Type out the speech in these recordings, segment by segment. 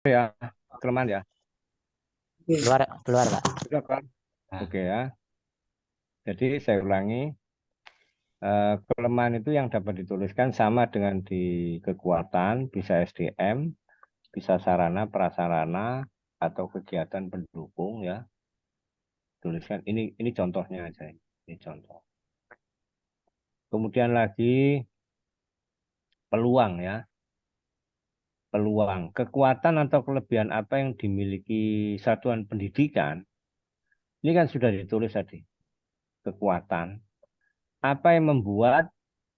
Ya, kelemahan ya. Keluar, keluar, Pak. Sudah kan? Nah, Oke ya. Jadi saya ulangi, kelemahan itu yang dapat dituliskan sama dengan di kekuatan, bisa SDM, bisa sarana, prasarana, atau kegiatan pendukung ya. Tuliskan ini contohnya aja. Ini contoh. Kemudian lagi peluang ya. Peluang, kekuatan atau kelebihan apa yang dimiliki satuan pendidikan. Ini kan sudah ditulis tadi. Kekuatan. Apa yang membuat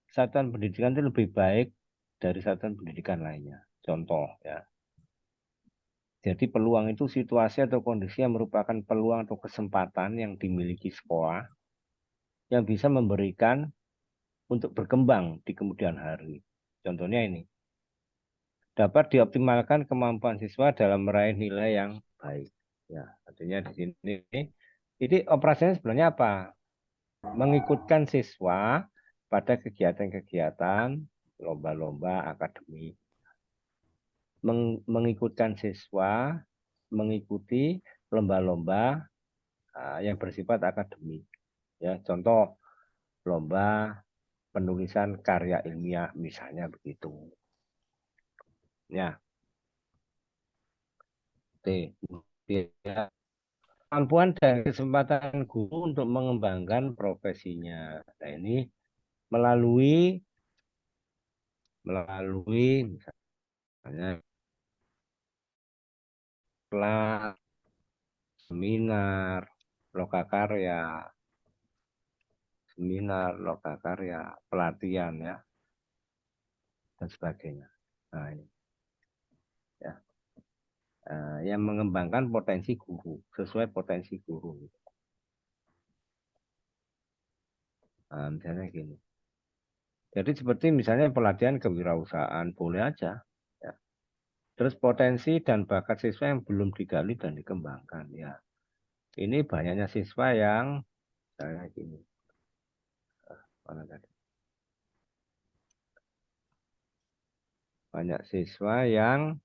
satuan pendidikan itu lebih baik dari satuan pendidikan lainnya. Contoh ya. Jadi peluang itu situasi atau kondisi yang merupakan peluang atau kesempatan yang dimiliki sekolah yang bisa memberikan untuk berkembang di kemudian hari. Contohnya ini, dapat dioptimalkan kemampuan siswa dalam meraih nilai yang baik. Ya, artinya di sini ini operasinya sebenarnya apa? Mengikutkan siswa pada kegiatan-kegiatan lomba-lomba akademik, mengikutkan siswa mengikuti lomba-lomba yang bersifat akademik. Ya, contoh lomba penulisan karya ilmiah misalnya begitu. Ya, T. Ya, kemampuan dan kesempatan guru untuk mengembangkan profesinya. Nah, ini melalui melalui misalnya kelas, seminar, lokakarya, lokakarya, pelatihan ya dan sebagainya. Nah, ini ya. Yang mengembangkan potensi guru sesuai potensi guru. Nah, misalnya gini. Jadi seperti misalnya pelatihan kewirausahaan boleh aja. Ya. Terus potensi dan bakat siswa yang belum digali dan dikembangkan. Ya, ini banyaknya siswa yang misalnya gini. Mana tadi? Banyak siswa yang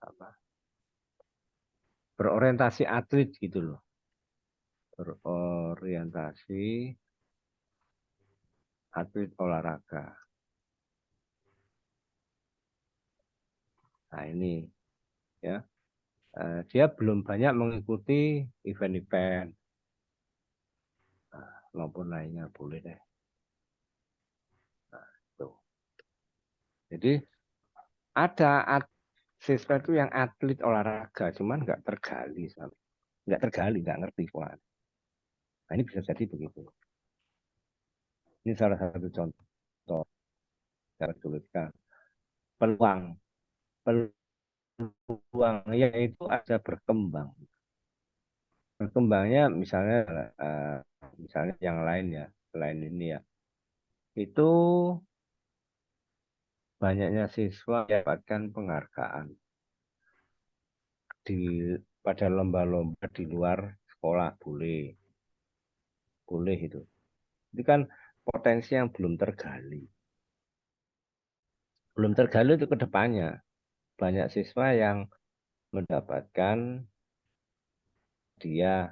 apa, berorientasi atlet gitu loh. Berorientasi atlet olahraga. Nah ini ya. Dia belum banyak mengikuti event-event maupun lainnya boleh deh. Nah, tuh. Jadi ada siswa itu yang atlet olahraga, cuman nggak tergali, nggak ngerti pola. Nah, ini bisa jadi begitu. Ini salah satu contoh cara tuliskan peluang, peluangnya itu ada berkembang. Berkembangnya misalnya, eh, misalnya yang lain ya, selain ini ya, itu banyaknya siswa mendapatkan penghargaan di pada lomba-lomba di luar sekolah boleh, boleh itu. Itu kan potensi yang belum tergali. Belum tergali itu ke depannya. Banyak siswa yang mendapatkan dia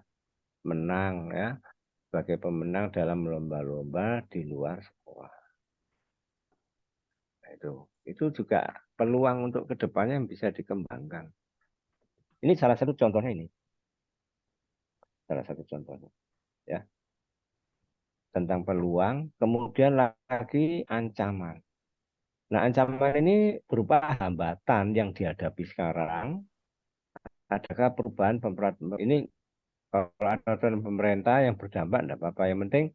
menang ya sebagai pemenang dalam lomba-lomba di luar sekolah. Nah, itu juga peluang untuk kedepannya yang bisa dikembangkan. Ini salah satu contohnya ini, salah satu contohnya ya tentang peluang. Kemudian lagi ancaman. Nah, ancaman ini berupa hambatan yang dihadapi sekarang. Adakah perubahan pemerintah ini? Kalau ada aturan pemerintah yang berdampak, tidak apa-apa. Yang penting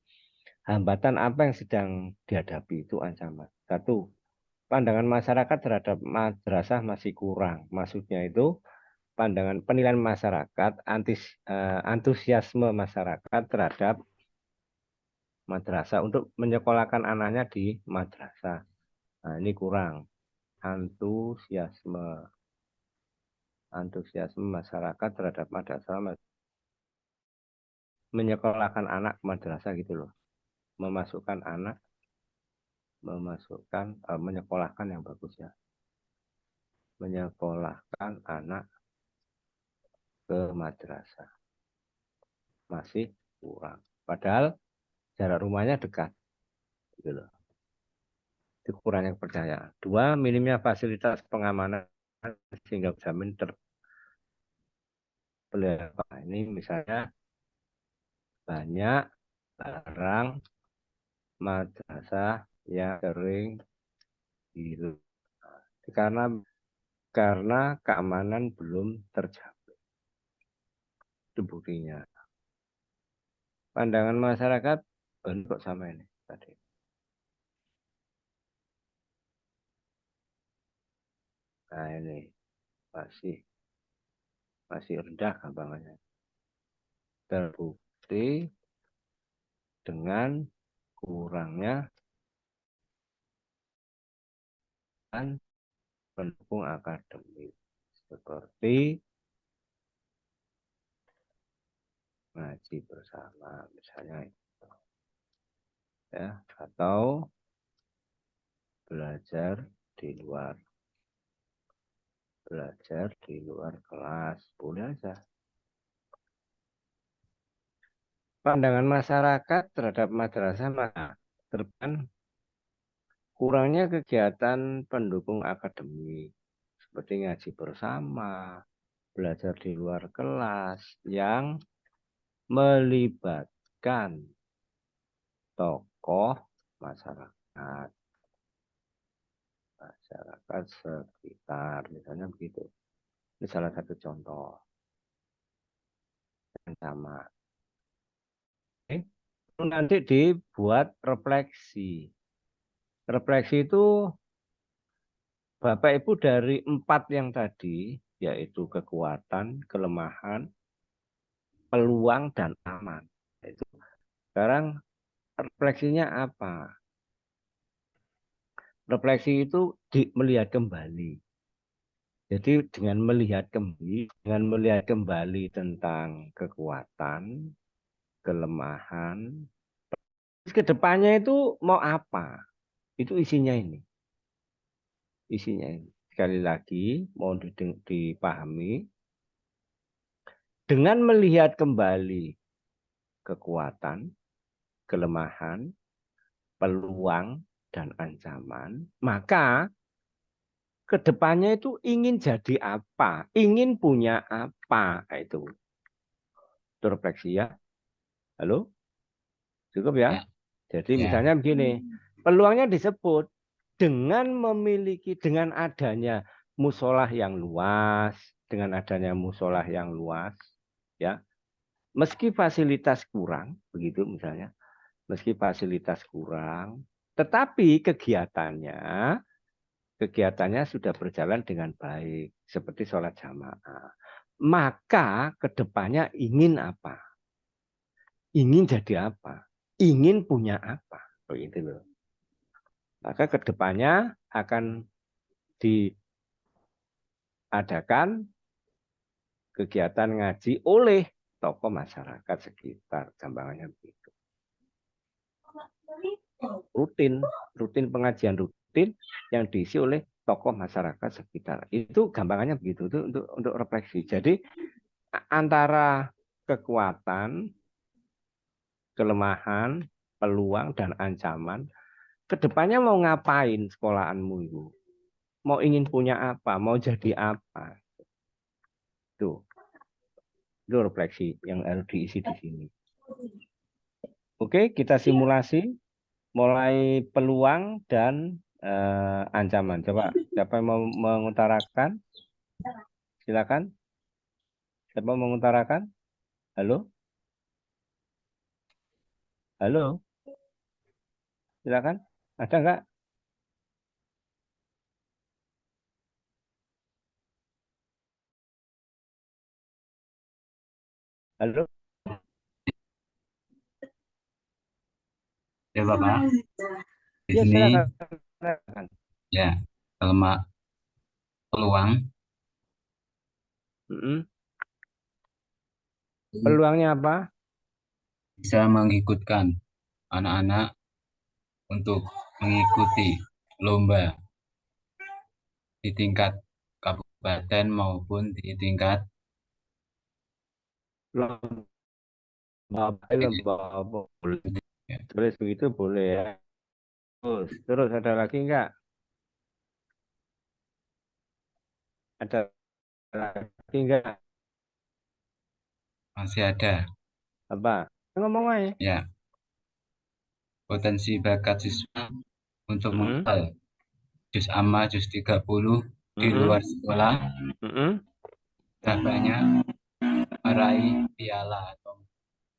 hambatan apa yang sedang dihadapi itu ancaman. Satu, pandangan masyarakat terhadap madrasah masih kurang. Maksudnya itu pandangan penilaian masyarakat, antusiasme masyarakat terhadap madrasah untuk menyekolahkan anaknya di madrasah. Nah, ini kurang. Antusiasme, antusiasme masyarakat terhadap madrasah, menyekolahkan anak ke madrasah gitu loh. Memasukkan anak menyekolahkan yang bagus ya. Menyekolahkan anak ke madrasah. Masih kurang. Padahal jarak rumahnya dekat. Gitu loh. Itu kurangnya kepercayaan. Dua, minimnya fasilitas pengamanan sehingga jamin terpelihara. Ini misalnya banyak barang madrasah yang sering hilang. Karena keamanan belum terjamin. Itu buktinya. Pandangan masyarakat bentuk sama ini tadi. Nah ini masih rendah gampangannya. Terbukti dengan kurangnya dan pendukung akademik seperti ngaji bersama misalnya itu ya, atau belajar di luar kelas boleh aja. Pandangan masyarakat terhadap madrasah terban kurangnya kegiatan pendukung akademik seperti ngaji bersama, belajar di luar kelas yang melibatkan tokoh masyarakat sekitar, misalnya begitu. Ini salah satu contoh yang sama. Nanti dibuat refleksi. Refleksi itu Bapak Ibu dari 4 yang tadi, yaitu kekuatan, kelemahan, peluang, dan aman. Itu. Sekarang refleksinya apa? Refleksi itu melihat kembali. Jadi dengan melihat kembali tentang kekuatan, kelemahan, kedepannya itu mau apa? Itu isinya ini. Sekali lagi, mohon dipahami. Dengan melihat kembali kekuatan, kelemahan, peluang, dan ancaman, maka kedepannya itu ingin jadi apa? Ingin punya apa? Itu refleksi ya. Halo? Cukup ya? Jadi misalnya begini, peluangnya disebut dengan adanya musolah yang luas, ya. Meski fasilitas kurang, begitu misalnya, tetapi kegiatannya sudah berjalan dengan baik, seperti sholat jamaah. Maka kedepannya ingin apa? Ingin jadi apa? Ingin punya apa? Begitu loh. Maka kedepannya akan diadakan kegiatan ngaji oleh tokoh masyarakat sekitar, gampangannya begitu. Rutin pengajian rutin yang diisi oleh tokoh masyarakat sekitar. Itu gampangannya begitu, itu untuk refleksi. Jadi antara kekuatan, kelemahan, peluang, dan ancaman, kedepannya mau ngapain sekolahanmu itu? Mau ingin punya apa? Mau jadi apa? Itu refleksi yang harus diisi di sini. Oke, kita simulasi mulai peluang dan ancaman. Coba siapa yang mau mengutarakan? Silakan. Siapa mau mengutarakan? Halo? Halo? Silakan. Ada enggak? Halo? Ya Bapak, di Ya, sini silakan. ya peluang Peluangnya apa? bisa mengikutkan anak-anak untuk mengikuti lomba di tingkat kabupaten maupun di tingkat lomba apa boleh. ya. Tulis begitu boleh ya. Terus ada lagi enggak? Ada lagi enggak? Masih ada Apa? Ngomong aja. ya, potensi bakat siswa untuk menghafal juz amma juz 30 di luar sekolah sudah banyak meraih piala atau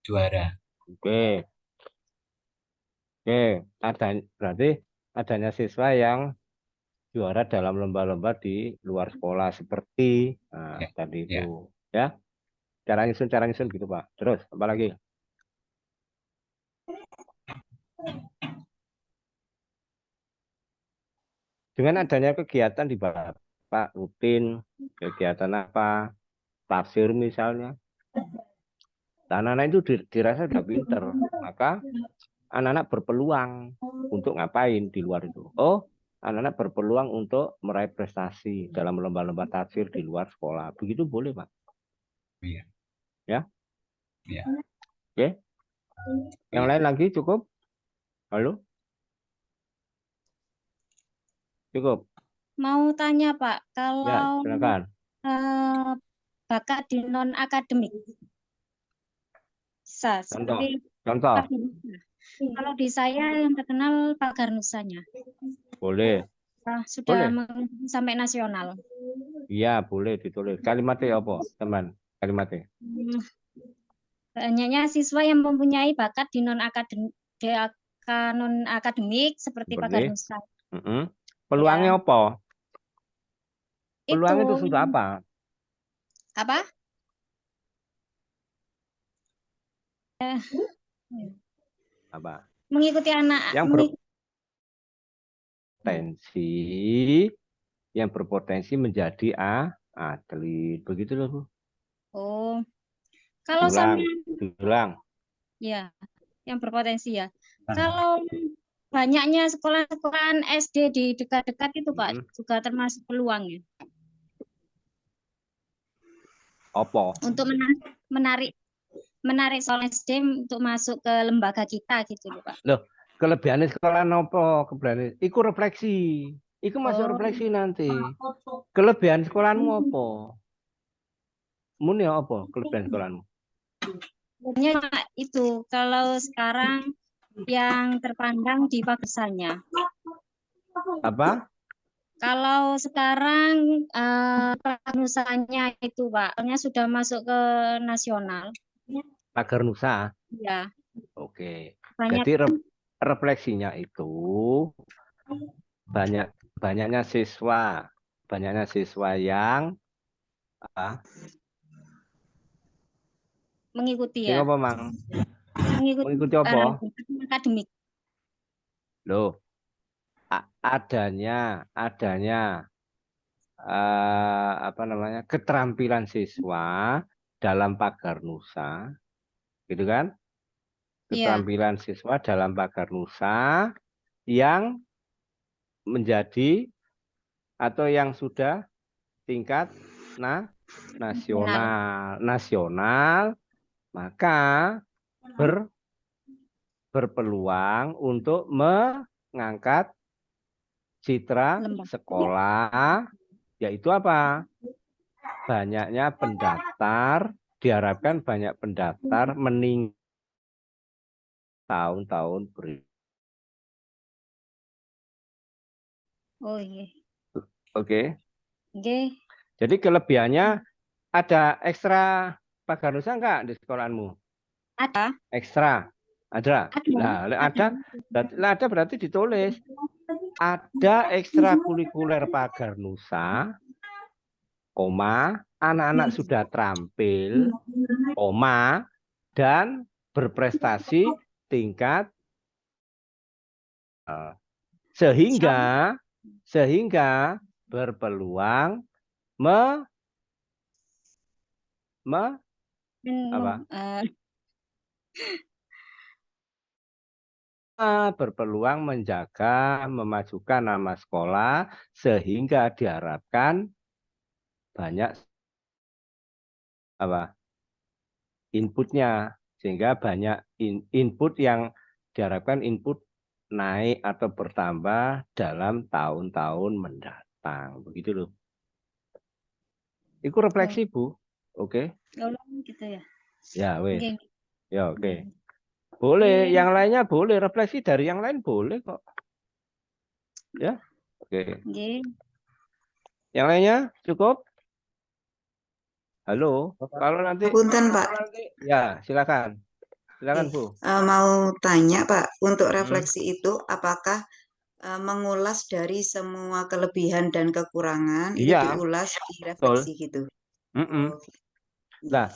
juara. Oke. Oke, ada berarti adanya siswa yang juara dalam lomba-lomba di luar sekolah seperti Ya, tadi ya. itu ya. Cara nyusun gitu Pak. Terus apa lagi? Dengan adanya kegiatan di Bapak rutin, kegiatan apa? Tafsir misalnya. Anak-anak itu dirasa sudah pinter, maka anak-anak berpeluang untuk ngapain di luar itu. Oh, anak-anak berpeluang untuk meraih prestasi dalam lomba-lomba tafsir di luar sekolah. Begitu boleh, Pak. Iya. Ya. Iya. Oke. Yang lain lagi cukup? Halo? Cukup? Mau tanya Pak, Ya, kalau silakan. bakat di non akademik, seperti Contoh. kalau di saya yang terkenal pagar nusanya. Boleh. Sudah Boleh. sampai nasional. Iya, boleh ditulis. Kalimatnya apa, teman? Kalimatnya. Banyaknya siswa yang mempunyai bakat di non akademik seperti pagar nusa. Peluangnya Ya. apa? Peluangnya itu sudah apa? Apa? Apa? Mengikuti anak yang berpotensi menjadi atlet. Begitu loh, Bu. Oh. Kalau diulang. Ya, yang berpotensi ya. Kalau banyaknya sekolah-sekolahan SD di dekat-dekat itu Pak, juga termasuk peluang ya. Apa? Untuk menarik sekolah SD untuk masuk ke lembaga kita gitu loh Pak. Loh, kelebihan sekolah apa? Kelebihan iku refleksi. Iku masuk refleksi nanti. Kelebihan sekolahmu apa? Mun ya apa kelebihan sekolahmu? Sebenarnya itu kalau sekarang yang terpandang di pagesannya. Apa? Kalau sekarang nusanya itu Pak, sudah masuk ke nasional. Pagar Nusa. Ya. Oke. Jadi refleksinya itu banyaknya siswa yang mengikuti ya. Apa, Mang? Mengikuti apa? Akademik. Loh, adanya apa namanya keterampilan siswa dalam pagar nusa, gitu kan? Keterampilan siswa dalam pagar nusa yang menjadi atau yang sudah tingkat nasional, maka berpeluang untuk mengangkat citra sekolah, yaitu apa? Banyaknya pendaftar, diharapkan banyak pendaftar meningkat tahun-tahun berikutnya. Oh iya. Oke. Oke. Jadi kelebihannya ada ekstra pagar nusa enggak di sekolahmu? Ada. Ekstra. Ada. Nah, ada berarti ditulis. Ada ekstrakurikuler pagar nusa, anak-anak sudah terampil, dan berprestasi tingkat sehingga berpeluang berpeluang menjaga, memajukan nama sekolah sehingga diharapkan banyak inputnya, sehingga banyak input yang diharapkan input naik atau bertambah dalam tahun-tahun mendatang. Begitu loh. Itu refleksi, Bu. Oke. Gitu ya. Ya, wes. Oke. Ya, oke. Boleh, yang lainnya boleh, refleksi dari yang lain boleh kok. Ya. Oke. Yang lainnya cukup? Halo. Kalau nanti Punten, Pak. ya, silakan. Silakan, Bu. Mau tanya, Pak, untuk refleksi itu apakah mengulas dari semua kelebihan dan kekurangan itu Iya, diulas di refleksi gitu. Nah,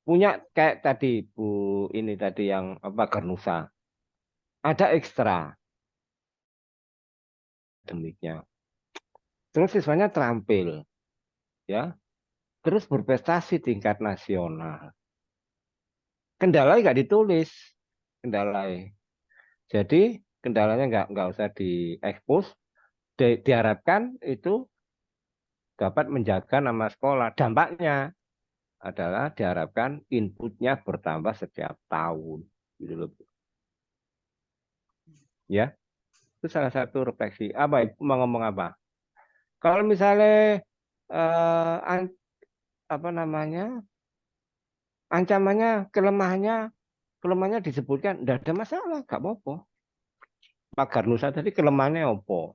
punya kayak tadi Bu ini tadi yang Garnusa. Ada ekstra akademiknya. Terus siswanya terampil. Ya. Terus berprestasi tingkat nasional. Kendalanya nggak ditulis. Kendalanya. Jadi kendalanya nggak usah diekspos. Diharapkan itu dapat menjaga nama sekolah. Dampaknya adalah diharapkan inputnya bertambah setiap tahun. Gitu loh. Ya, itu salah satu refleksi. Apa Ibu mau ngomong apa? Kalau misalnya ancamannya, kelemahannya disebutkan, tidak ada masalah, nggak apa-apa. Pak Garnusa tadi kelemahannya apa?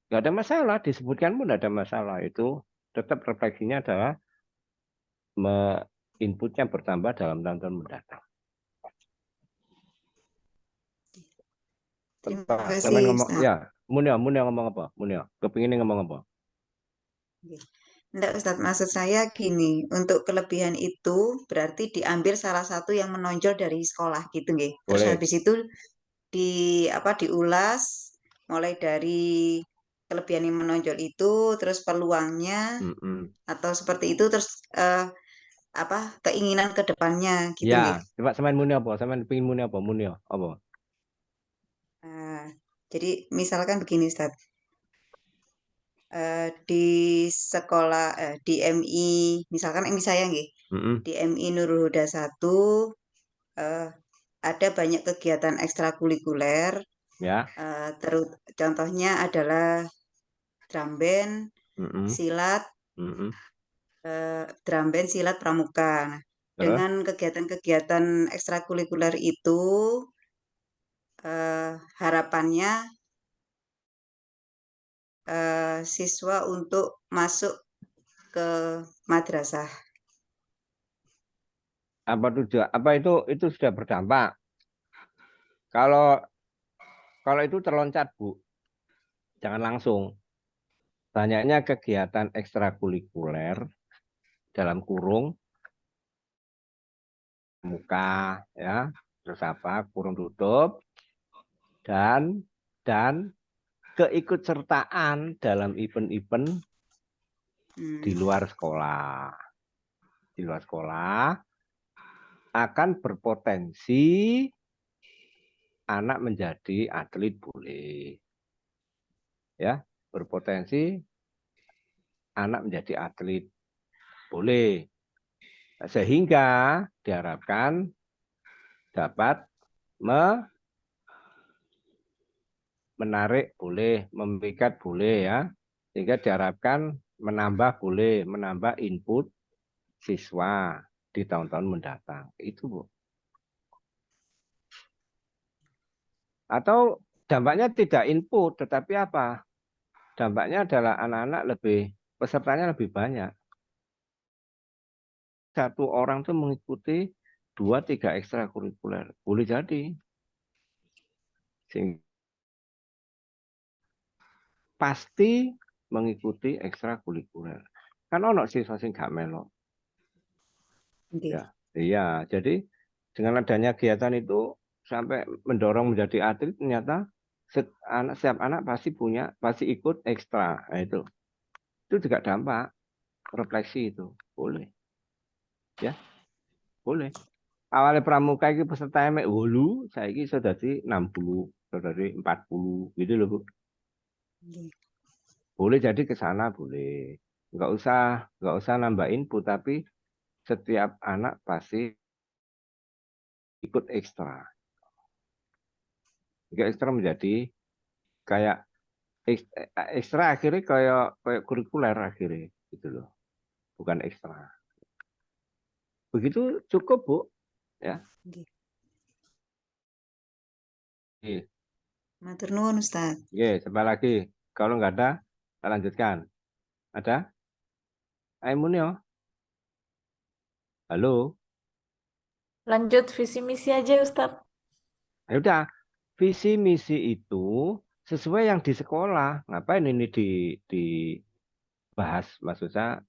Nggak ada masalah, disebutkan pun tidak ada masalah. Itu tetap refleksinya adalah inputnya bertambah dalam tahun-tahun mendatang. Terima kasih, ngomong, Ustaz. ya, Munia ngomong apa? Munia, kepinginnya ngomong apa? Enggak, Ustaz, maksud saya gini, untuk kelebihan itu berarti diambil salah satu yang menonjol dari sekolah gitu nggih. Terus Boleh. habis itu diulas mulai dari kelebihan yang menonjol itu, terus peluangnya atau seperti itu, terus keinginan ke depannya gitu nggih. Ya, coba samain Munia apa? Samain pingin Munia apa? Munia apa? Jadi misalkan begini, Ustaz. Di sekolah di MI, misalkan MI saya nggih, di MI Nurul Huda 1 ada banyak kegiatan ekstrakurikuler. Ya. Contohnya adalah drum band, silat, pramuka. Nah, dengan kegiatan-kegiatan ekstrakurikuler itu harapannya siswa untuk masuk ke madrasah. Apa tujuan? Apa itu sudah berdampak? Kalau itu terloncat, Bu, jangan langsung. Banyaknya kegiatan ekstrakurikuler dalam kurung muka, ya, terus kurung tutup, dan keikutsertaan dalam event-event di luar sekolah. Di luar sekolah akan berpotensi anak menjadi atlet boleh. Ya, berpotensi anak menjadi atlet boleh. Sehingga diharapkan dapat menarik boleh, memikat boleh ya. Sehingga diharapkan menambah boleh, menambah input siswa di tahun-tahun mendatang. Itu, Bu. Atau dampaknya tidak input, tetapi apa? Dampaknya adalah anak-anak pesertanya lebih banyak. Satu orang tuh mengikuti 2-3 ekstrakurikuler. Boleh jadi. Sehingga pasti mengikuti ekstrakurikuler. Kan ono siswa sing gak melok. Ya, iya. Jadi dengan adanya kegiatan itu sampai mendorong menjadi atlet, ternyata setiap anak pasti ikut ekstra. Nah, itu juga dampak refleksi itu boleh, ya boleh. Awalnya pramuka iki peserta mek 8, saiki iso dadi 60, iso dadi 40 gitu loh, Bu. Nggih. Boleh jadi ke sana boleh. Nggak usah nambah input, tapi setiap anak pasti ikut ekstra. Jika ekstra menjadi kayak ekstra akhirnya kayak kurikuler akhirnya gitu loh. Bukan ekstra. Begitu cukup, Bu, ya. Nggih. Oke. Matur nuwun Ustaz. Oke, coba lagi. Kalau nggak ada, kita lanjutkan. Ada? Ayo Munio. Halo. Lanjut visi misi aja Ustadz. Ya udah, visi misi itu sesuai yang di sekolah. Ngapain ini dibahas? Maksud saya,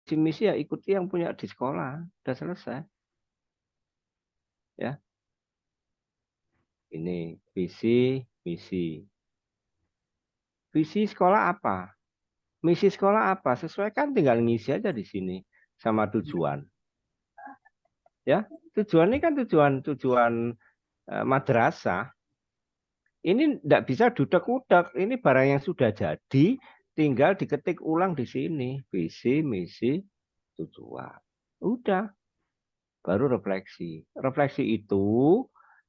visi misi ya ikuti yang punya di sekolah. Udah selesai. Ya. Ini visi misi. Visi sekolah apa? Misi sekolah apa? Sesuaikan, tinggal ngisi aja di sini sama tujuan. Ya, tujuan ini kan tujuan madrasah. Ini tidak bisa dudak-udak. Ini barang yang sudah jadi, tinggal diketik ulang di sini. Visi, misi, tujuan. Udah. Baru refleksi. Refleksi itu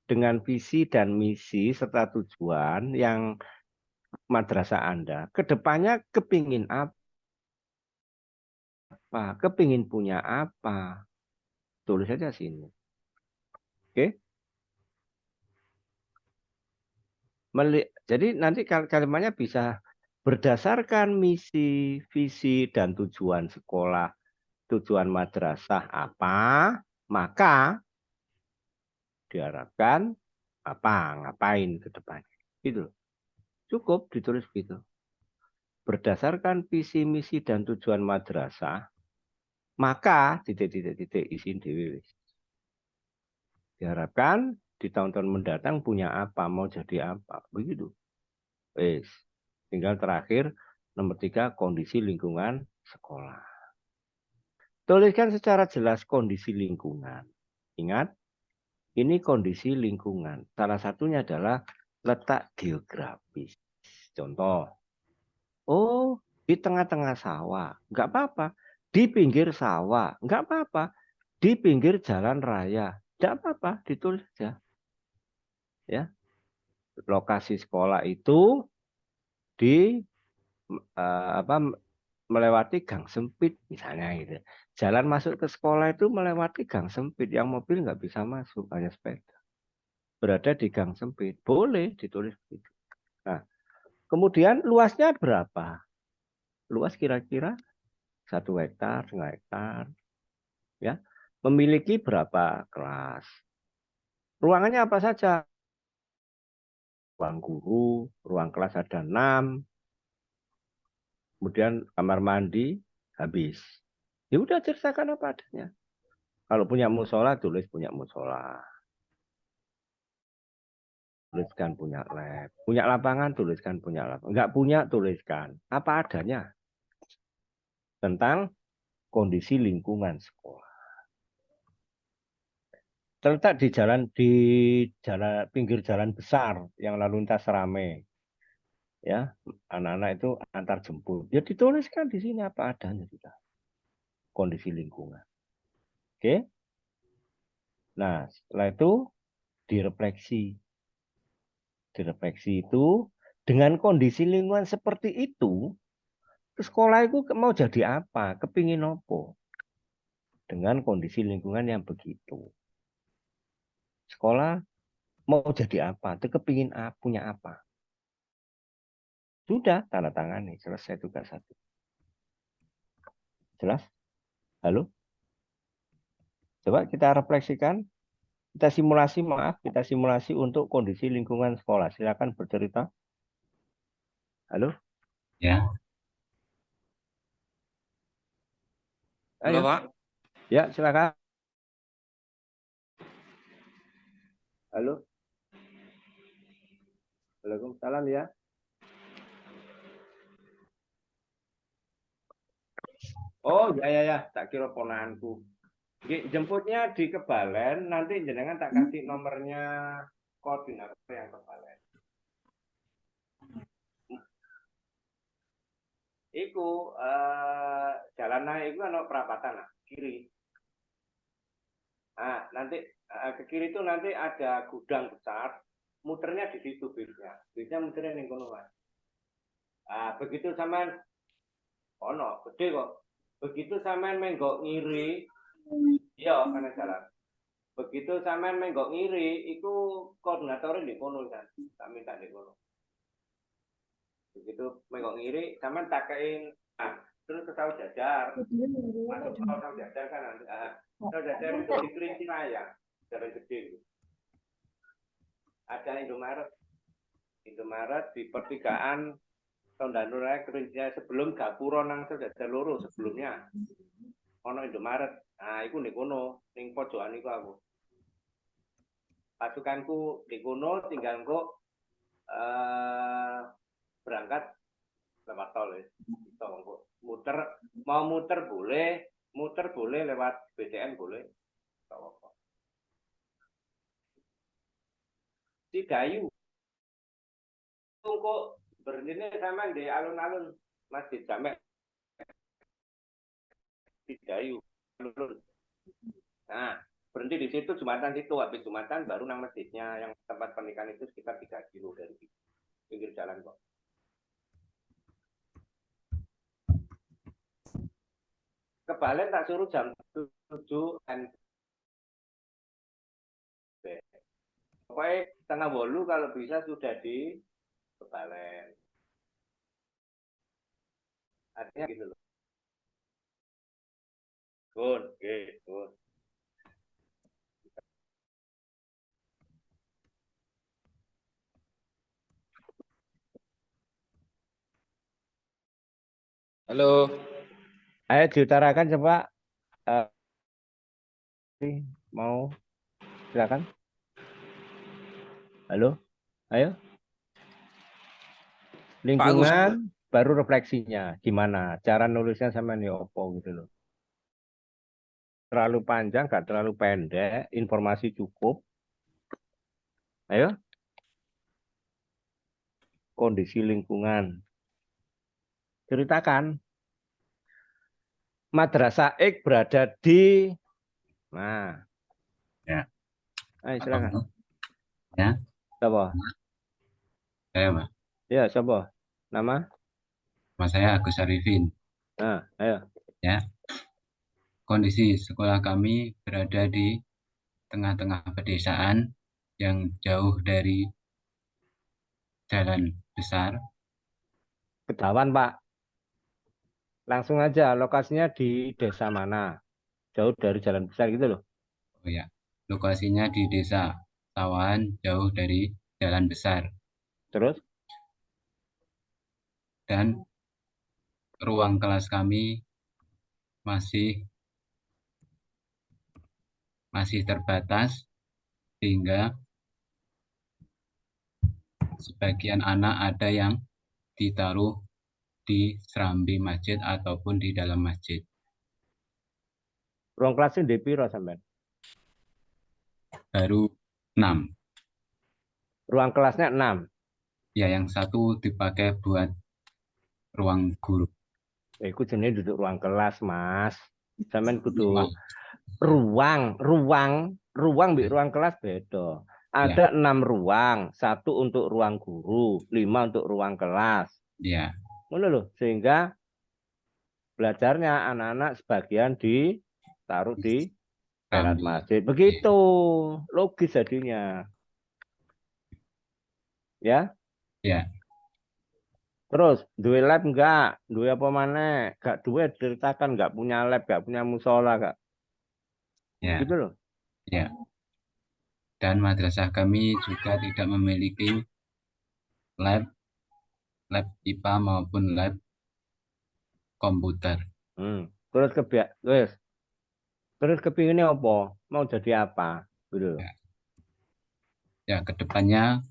dengan visi dan misi serta tujuan yang madrasah Anda. Kedepannya kepingin apa? Kepingin punya apa? Tulis saja sini. Oke? Jadi nanti kalimatnya bisa berdasarkan misi, visi, dan tujuan sekolah, tujuan madrasah apa, maka diharapkan apa, ngapain ke depannya. Gitu. Cukup ditulis gitu. Berdasarkan visi, misi, dan tujuan madrasah, maka titik isin dewi. Diharapkan di tahun-tahun mendatang punya apa, mau jadi apa. Begitu. Wes. Tinggal terakhir, nomor 3, kondisi lingkungan sekolah. Tuliskan secara jelas kondisi lingkungan. Ingat, ini kondisi lingkungan. Salah satunya adalah letak geografis. Contoh, oh di tengah-tengah sawah, nggak apa-apa. Di pinggir sawah, nggak apa-apa. Di pinggir jalan raya, nggak apa-apa. Ditulis saja. Ya, lokasi sekolah itu di melewati gang sempit misalnya gitu. Jalan masuk ke sekolah itu melewati gang sempit, yang mobil nggak bisa masuk, hanya sepeda. Berada di gang sempit, boleh ditulis begitu. Nah, kemudian luasnya berapa? Luas kira-kira 1 hektar, 2 hektar, ya. Memiliki berapa kelas? Ruangannya apa saja? Ruang guru, ruang kelas ada 6, kemudian kamar mandi habis. Ya udah ceritakan apa adanya. Kalau punya musola, tulis punya musola. Tuliskan punya lab. Punya lapangan, tuliskan punya lapangan. Enggak punya, tuliskan. Apa adanya. Tentang kondisi lingkungan sekolah. Terletak di pinggir jalan besar yang lalu lintas ramai. Ya, anak-anak itu antar jemput. Ya dituliskan di sini apa adanya kita. Kondisi lingkungan. Oke? Nah, setelah itu direfleksi. Direfleksi itu dengan kondisi lingkungan seperti itu, sekolah itu mau jadi apa? Kepingin apa? Dengan kondisi lingkungan yang begitu. Sekolah mau jadi apa? Itu kepingin punya apa? Sudah, tanda tangan nih, selesai tugas 1. Jelas? Halo? Coba kita refleksikan. Kita simulasi untuk kondisi lingkungan sekolah. Silakan bercerita. Halo? Ya. Ayo. Halo, Pak. Ya, silakan. Halo. Waalaikumsalam ya. Oh, ya. Tak kira ponakanku. Jemputnya di Kebalen, nanti jenengan tak kasih nomornya koordinator yang Kebalen. Iku jalan naik itu ada perapatan kiri. Nah, nanti ke kiri itu nanti ada gudang besar, muternya di situ bisnya. Bisnya muternya ning kono, Mas. Ah, begitu sampean ono gede kok. Begitu sampean menggok ngiri, iya karena jalan. Begitu sampean menggok ngiri, itu koordinatornya di kono kan. Tak minta di kono. Begitu menggok ngiri, sampean takein, terus ke Saus Jajar. Masuk ke Saus Jajar kan nanti. Saus Jajar itu di Kerinci Raya, jalan gede. Ada Indomaret. Indomaret di pertigaan Tondano Raya Kerinci sebelum Gapura nang Saus Jajar loro sebelumnya. Ono Indomaret. Nah, iku ning kono, ning pojokan iku aku. Pasukanku di kono tinggal kok berangkat lewat tol ya. Muter mau muter boleh lewat BDN boleh. Si Dayu kok berhenti sama di alun-alun Masjid Jamek si Dayu alun. Nah, berhenti di situ Jumatan situ, habis Jumatan baru nang masjidnya yang tempat pernikahan itu sekitar 3 kilo dari pinggir jalan kok. Kebalen tak suruh jam 7 dan pokoknya 7:30 kalau bisa sudah di Kebalen. Artinya gitu loh. Good. Halo. Ayo diutarakan coba. Mau silakan. Halo, ayo. Lingkungan baru refleksinya gimana? Cara nulisnya sama nih opo gitu loh. Terlalu panjang, gak terlalu pendek, informasi cukup. Ayo. Kondisi lingkungan. Ceritakan. Madrasah X berada di nah. Ya. Ayo silakan. Ya. Siapa? Saya, Pak. Ya, siapa? Nama? Nama saya Agus Arifin. Nah, ayo. Ya. Kondisi sekolah kami berada di tengah-tengah pedesaan yang jauh dari jalan besar. Ketahuan, Pak. Langsung aja, lokasinya di desa mana? Jauh dari jalan besar gitu loh. Oh ya, lokasinya di desa Sawan, jauh dari jalan besar. Terus? Dan ruang kelas kami masih terbatas, sehingga sebagian anak ada yang ditaruh di serambi masjid ataupun di dalam masjid. Ruang kelasnya di piro sampean? Baru 6. Ruang kelasnya 6. Ya, yang satu dipakai buat ruang guru. Iku jenenge duduk ruang kelas, Mas. Sampean kudu ruang mbek ruang kelas beda. Ada 6 ruang, 1 untuk ruang guru, 5 untuk ruang kelas. Iya. Ngono loh, sehingga belajarnya anak-anak sebagian ditaruh di teras masjid. Begitu, logis jadinya. Ya? Ya. Terus, duwe lab enggak? Duwe apa maneh? Enggak duwe ceritakan, enggak punya lab, enggak punya musola, enggak. Ya. Gitu loh. Ya. Dan madrasah kami juga tidak memiliki lab IPA maupun lab komputer. Terus kepinginnya apa? Mau jadi apa? Gitu. Ya, kedepannya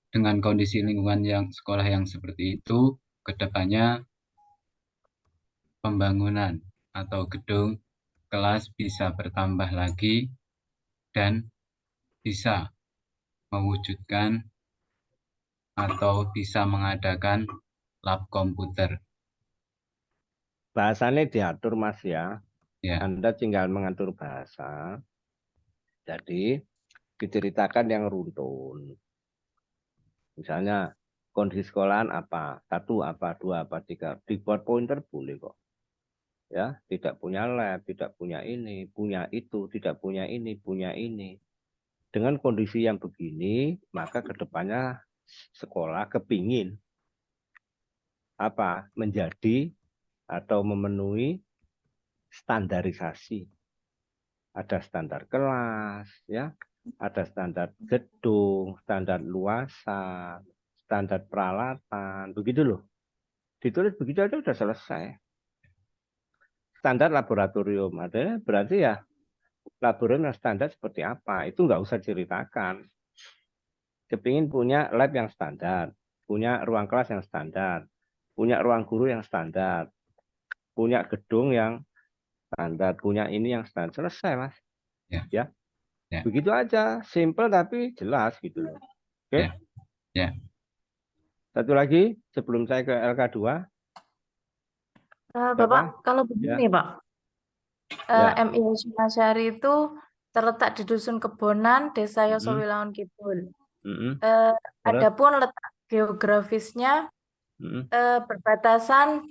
dengan kondisi lingkungan yang sekolah yang seperti itu, kedepannya pembangunan atau gedung kelas bisa bertambah lagi dan bisa mewujudkan atau bisa mengadakan lab komputer. Bahasanya diatur Mas ya. Ya, Anda tinggal mengatur bahasa. Jadi diceritakan yang runtun. Misalnya kondisi sekolahan apa, 1 apa, 2 apa, 3. Dibuat pointer boleh kok. Ya, tidak punya lab, tidak punya ini, punya itu, tidak punya ini, punya ini. Dengan kondisi yang begini, maka kedepannya sekolah kepingin apa? Menjadi atau memenuhi standarisasi. Ada standar kelas, ya, ada standar gedung, standar luasan, standar peralatan, begitu loh. Ditulis begitu aja udah selesai. Standar laboratorium, ada berarti ya laboratorium yang standar seperti apa, itu nggak usah ceritakan. Kepingin punya lab yang standar, punya ruang kelas yang standar, punya ruang guru yang standar, punya gedung yang standar, punya ini yang standar. Selesai, Mas. ya, Ya. ya, Begitu aja, simple tapi jelas gitu loh. Oke. ya, ya. Satu lagi sebelum saya ke LK2. Bapak, Siapa? kalau Ya. begini Pak, Ya. MI Hashim itu terletak di Dusun Kebonan, Desa Mm-mm. Yosowilangun Kidul. Mm-mm. Eh, Terus? Adapun letak geografisnya Mm-mm. berbatasan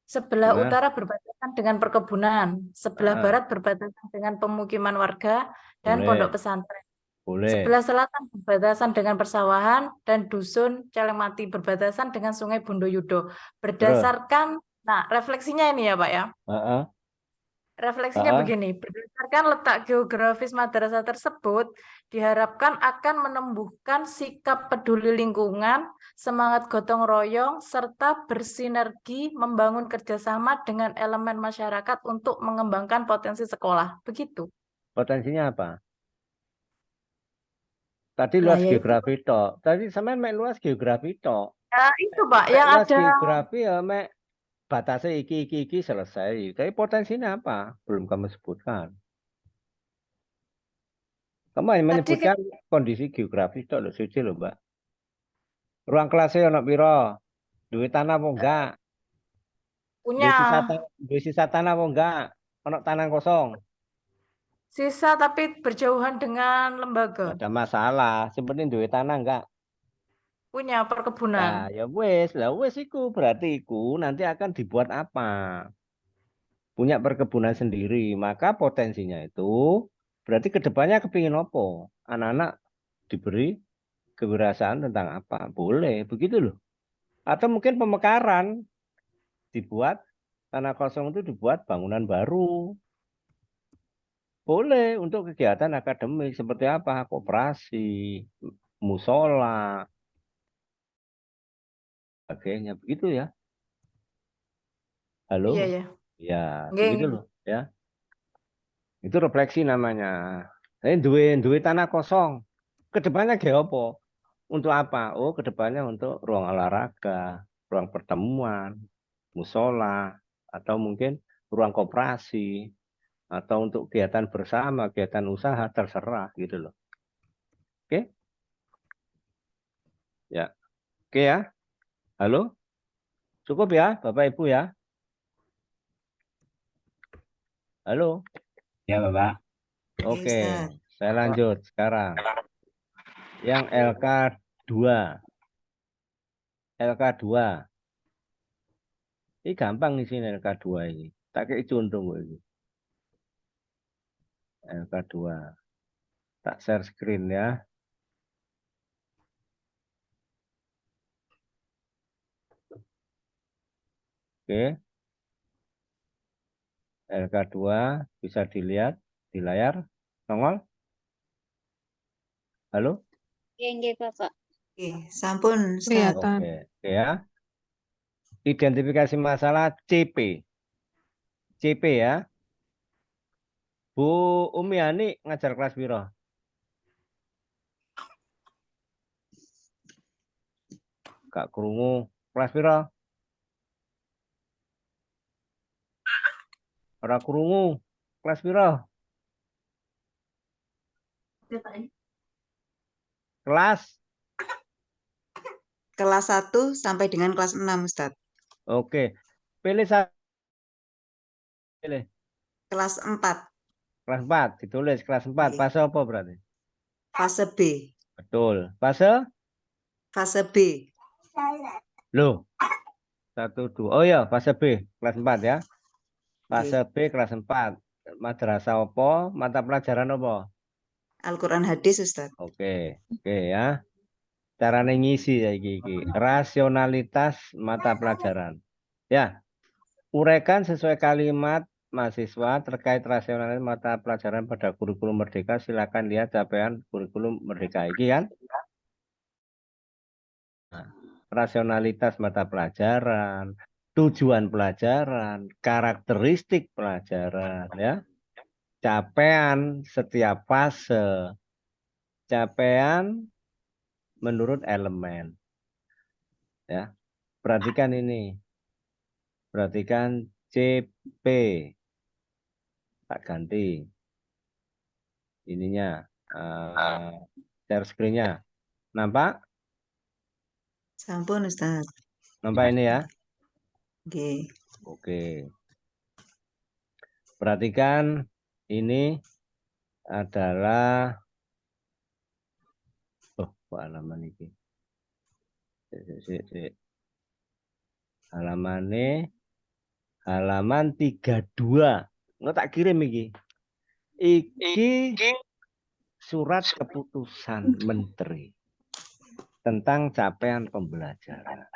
sebelah Dengan utara berbatasan dengan perkebunan, sebelah barat berbatasan dengan pemukiman warga dan pondok boleh, pesantren. boleh. Sebelah selatan berbatasan dengan persawahan dan dusun Celengmati berbatasan dengan Sungai Bondoyudo. Terus? Berdasarkan, nah refleksinya ini ya Pak ya. Uh-uh. Refleksinya begini, berdasarkan letak geografis madrasah tersebut, diharapkan akan menumbuhkan sikap peduli lingkungan, semangat gotong royong, serta bersinergi membangun kerjasama dengan elemen masyarakat untuk mengembangkan potensi sekolah. Begitu. Potensinya apa? Tadi Lah luas ya itu. geografi tok. Tadi sampean mek luas geografi tok. Nah, itu Pak, Mek yang luas ada geografi ya mek batasnya iki selesai. Tapi potensinya apa? Belum kamu sebutkan. Kamu hanya tadi menyebutkan kondisi geografis tok loh, suci loh, Mbak. Ruang kelasnya ono piro? Duit tanah apa enggak? punya Duit sisa tanah apa enggak? Ono tanah kosong. sisa tapi berjauhan dengan lembaga, Enggak ada masalah. Seperti duit tanah enggak? punya perkebunan. Nah, ya wes, lah wes iku berarti iku nanti akan dibuat apa? Punya perkebunan sendiri, maka potensinya itu berarti kedepannya kepingin opo? Anak-anak diberi kewirausahaan tentang apa? Boleh, begitu loh. Atau mungkin pemekaran dibuat tanah kosong itu dibuat bangunan baru. Boleh untuk kegiatan akademik seperti apa? Koperasi, musola, sebagainya. Begitu ya. Halo? Iya ya. Ya, Nggih, begitu nggih. loh ya. Itu refleksi namanya. Ini duit tanah kosong. Kedepannya kayak apa? Untuk apa? Oh, kedepannya untuk ruang olahraga, ruang pertemuan, musola, atau mungkin ruang koperasi, atau untuk kegiatan bersama, kegiatan usaha, terserah gitu loh. Oke? Ya. Oke ya. Halo? Cukup ya, Bapak Ibu ya? Halo? Ya, Bapak. Oke, Ustaz. saya lanjut sekarang. Yang LK2. LK2. Ini gampang nih sini LK2 ini. Tak kayak contoh ini. LK2. Tak share screen ya. Oke. LK2 bisa dilihat di layar. Nongol. Halo? Nggih, Bapak. Oke, sampun Ustaz. Oke. Oke ya. Identifikasi masalah CP. CP ya. Bu Umi Hani ngajar kelas piro? Kak krungu. Kelas piro? Ora krungu. Kelas piro? Kelas 1 sampai dengan kelas 6, Ustadz. Oke. Pilih satu. Pilih. Kelas 4. Kelas 4. Ditulis kelas 4. Oke. Fase apa berarti? Fase B. Betul. Fase? Fase B. Loh. 1, 2. Oh iya, fase B. Kelas 4 ya. Fase B kelas 4. Madrasah apa? Mata pelajaran apa? Al-Quran hadis, Ustadz. Oke. Oke ya. Caranya ngisi ya iki. Rasionalitas mata pelajaran. Ya. Uraikan sesuai kalimat mahasiswa terkait rasionalitas mata pelajaran pada kurikulum merdeka. Silakan lihat capaian kurikulum merdeka iki kan. Nah, rasionalitas mata pelajaran, tujuan pelajaran, karakteristik pelajaran ya. Capaian setiap fase. Capaian menurut elemen. Ya. Perhatikan ini. Perhatikan CP. Tak ganti. Ininya. Share screen-nya. Nampak? Sampun, Ustadz. Nampak ini ya? Oke. Oke. Perhatikan ini adalah halaman ini. Halaman 32. Nggak tak kirim iki. Iki surat keputusan menteri tentang capaian pembelajaran.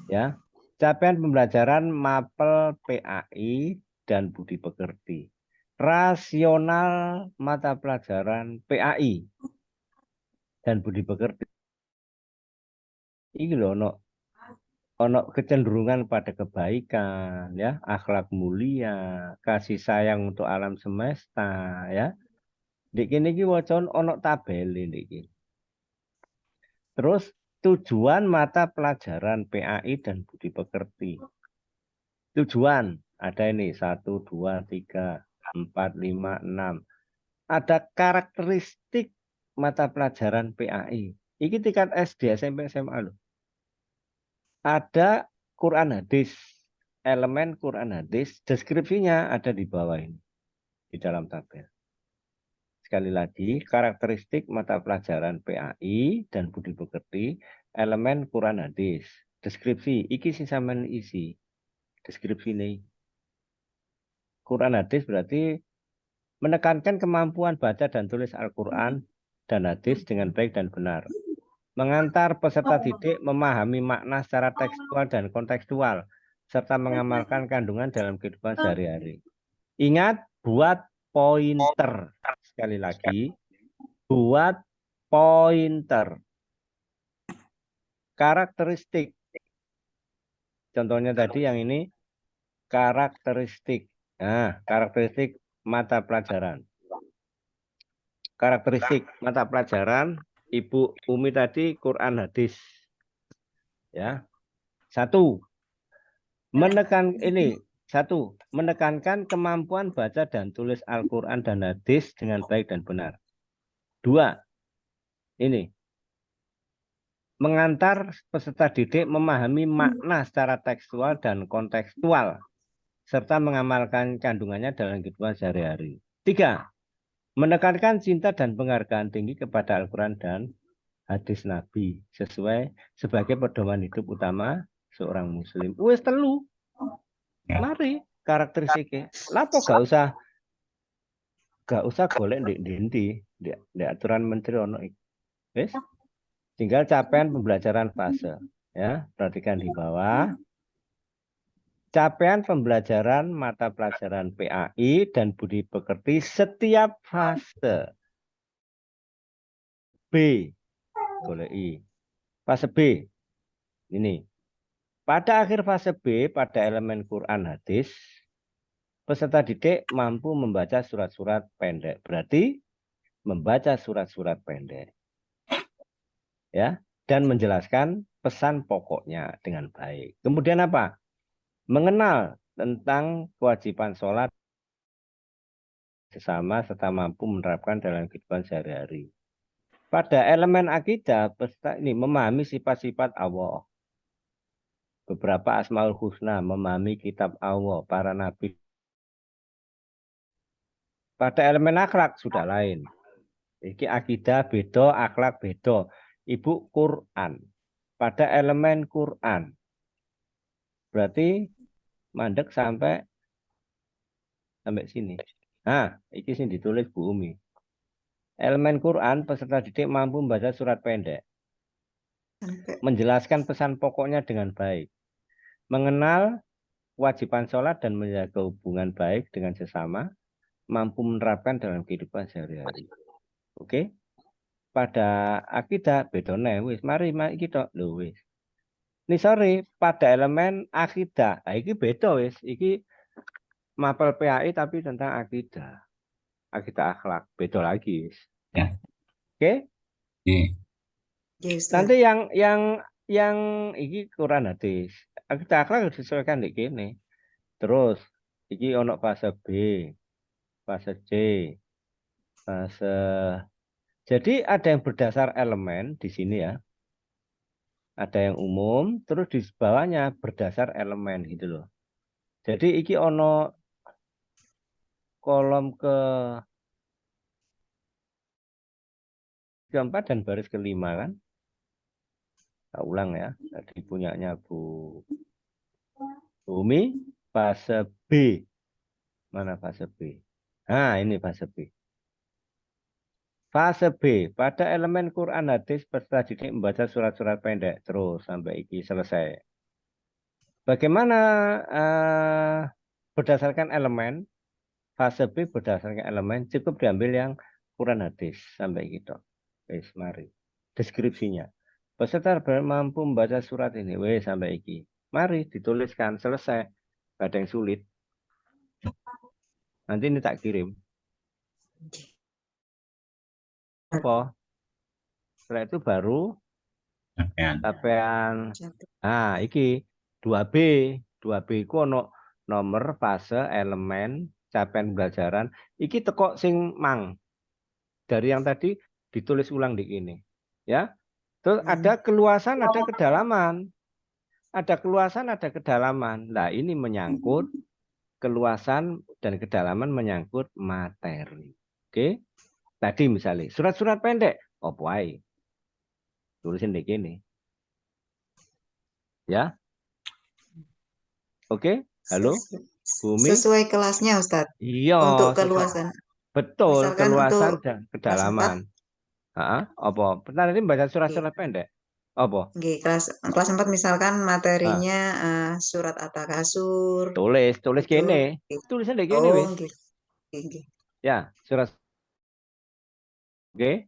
Ya. Capaian pembelajaran mapel PAI dan budi pekerti. Rasional mata pelajaran PAI dan budi pekerti. Ini loh, ono kecenderungan pada kebaikan, ya, akhlak mulia, kasih sayang untuk alam semesta, ya. Niki niki wacon ono tabel niki. Terus tujuan mata pelajaran PAI dan budi pekerti. Tujuan ada ini 1, 2, 3, 4, 5, 6. Ada karakteristik mata pelajaran PAI. Ini tingkat SD, SMP, SMA loh. Ada Quran hadis, elemen Quran hadis, deskripsinya ada di bawah ini, di dalam tabel. Sekali lagi, karakteristik mata pelajaran PAI dan budi pekerti, elemen Quran hadis, deskripsi, iki sing sampean isi, deskripsi ini. Quran hadis berarti menekankan kemampuan baca dan tulis Al-Quran dan hadis dengan baik dan benar. Mengantar peserta didik memahami makna secara tekstual dan kontekstual, serta mengamalkan kandungan dalam kehidupan sehari-hari. Ingat, buat pointer. Sekali lagi, buat pointer. Karakteristik. Contohnya tadi yang ini, karakteristik. Nah, karakteristik mata pelajaran. Karakteristik mata pelajaran, Ibu Umi tadi Quran hadis. Ya. 1. Menekankan kemampuan baca dan tulis Al-Quran dan hadis dengan baik dan benar. 2. Ini. Mengantar peserta didik memahami makna secara tekstual dan kontekstual, serta mengamalkan kandungannya dalam kehidupan sehari-hari. 3. Menekankan cinta dan penghargaan tinggi kepada Al-Quran dan hadis Nabi sebagai pedoman hidup utama seorang muslim. Wes telu. Mari karakteristiknya. Lapo gak usah golek di aturan menteri ono iki. Wes. Tinggal capaian pembelajaran fase. Ya, perhatikan di bawah. Capaian pembelajaran mata pelajaran PAI dan budi pekerti setiap fase. B. Goleki. Fase B. Ini. Pada akhir fase B, pada elemen Quran hadis, peserta didik mampu membaca surat-surat pendek. Berarti membaca surat-surat pendek. Ya, dan menjelaskan pesan pokoknya dengan baik. Kemudian apa? Mengenal tentang kewajiban sholat sesama serta mampu menerapkan dalam kehidupan sehari-hari. Pada elemen akidah, peserta ini memahami sifat-sifat Allah. Beberapa asmaul husna, memahami kitab Allah, para nabi. Pada elemen akhlak sudah lain. Iki akidah beda, akhlak beda. Ibu Quran. Pada elemen Quran. Berarti mandek sampai sini. Nah, ini sih ditulis Bu Umi. Elemen Quran, peserta didik mampu membaca surat pendek. Menjelaskan pesan pokoknya dengan baik. Mengenal kewajiban sholat dan menjaga hubungan baik dengan sesama. Mampu menerapkan dalam kehidupan sehari-hari. Oke? Pada akidah, bedone, wis. Mari kita, lho wis. Ini sorry, pada elemen akidah. Nah, ini beda wis. Ini mapel PAI tapi tentang akidah. Akidah akhlak. Beda lagi wis. Ya. Oke? Yes, Nanti yang ini Quran hadis. Akidah akhlak harus disesuaikan di sini. Terus, ini ono fase B, fase C, fase. Jadi ada yang berdasar elemen di sini ya. Ada yang umum, terus di bawahnya berdasar elemen gitu loh. Jadi iki ono kolom keempat dan baris kelima kan. Kita ulang ya. Tadi punyanya Bu Umi, fase B. Mana fase B? Nah, ini fase B. Fase B, pada elemen Quran hadis peserta didik membaca surat-surat pendek terus sampai ini selesai. Bagaimana berdasarkan elemen? Fase B berdasarkan elemen cukup diambil yang Quran hadis sampai gitu. Wes, mari. Deskripsinya. Peserta mampu membaca surat ini, wes sampai iki. Mari dituliskan selesai. Gak ada yang sulit. Nanti ini tak kirim. Apa? Setelah itu baru capaian. Nah, iki 2B. 2B ku ono nomor fase elemen capaian pembelajaran. Iki teko sing mang. Dari yang tadi ditulis ulang di ini. Ya. Terus ada keluasan, ada kedalaman. Ada keluasan, ada kedalaman. Nah, ini menyangkut keluasan dan kedalaman menyangkut materi. Oke? Tadi misalnya surat-surat pendek, opo ae. Tulisin di sini. Ya. Oke? Halo? Bumi? Sesuai kelasnya, Ustadz. Iya. Untuk keluasan. Betul, Misalkan keluasan untuk dan kedalaman. Apa? Benar ini baca surat-surat pendek. Apa? Kelas 4 misalkan materinya surat At-Takasur. Tulis Itu. gini. Tulisan di gini wis. Ya, surat. Oke.